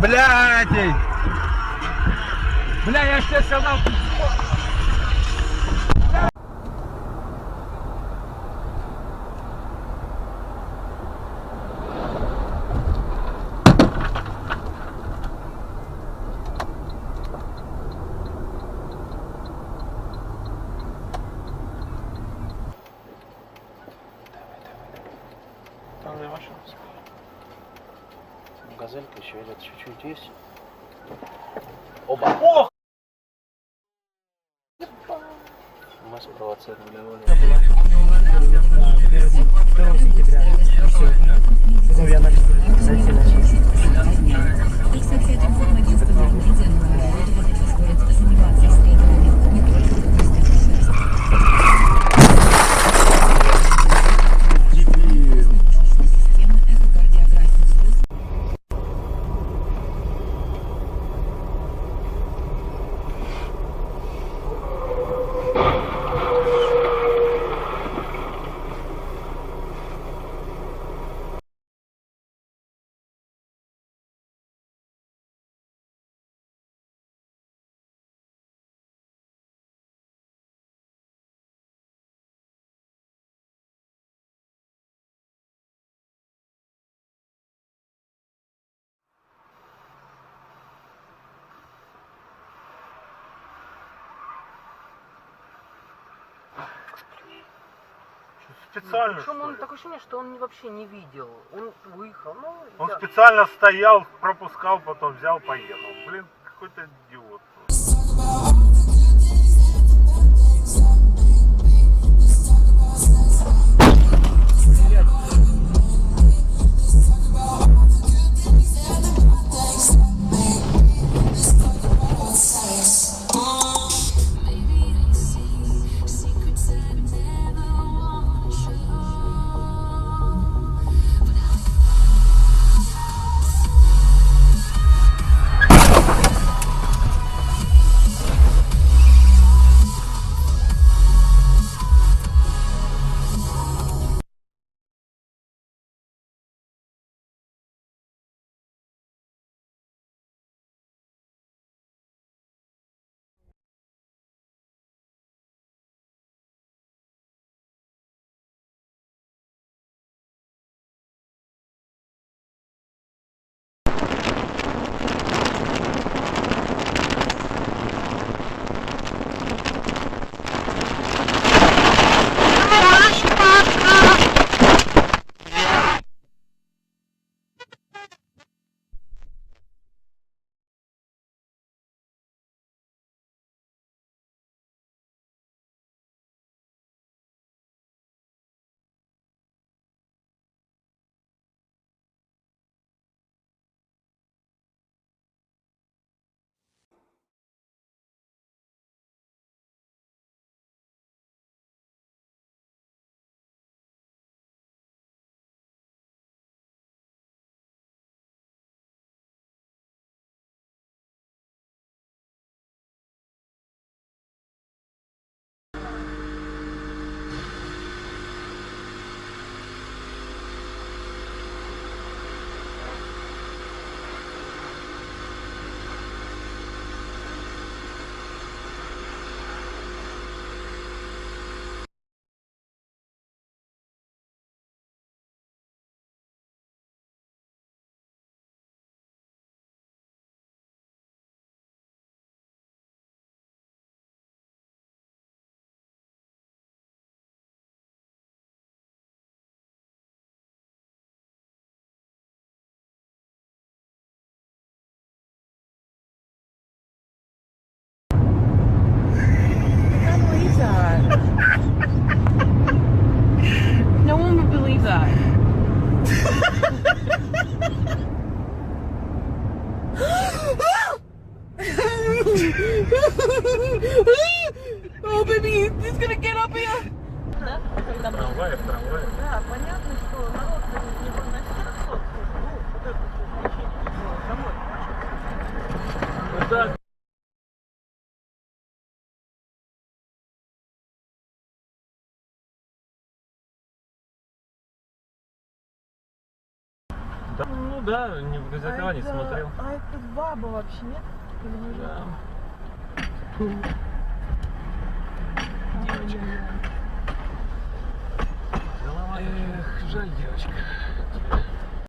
Блядь! Бля, я ж тебе сказал. Там не ваша. Газелька еще идет чуть-чуть есть. Оба! Ох! Мы спровоцировали его. 2 сентября. Ну, я на зайти начал. Специально. Причем он такое ощущение, что он вообще не видел. Он выехал, ну... Он специально стоял, пропускал, потом взял, поехал. Блин, какой-то идиот. No one would believe that. Oh, baby, he's gonna get up here. Трамвай, трамвай. Да, понятно, что народ не выносит вот это развлечение, домой. Ну да. Ну, Ну да, не в зеркала не смотрел. А это баба вообще, нет? Или мужик? Да. Девочка. Эх, жаль девочка.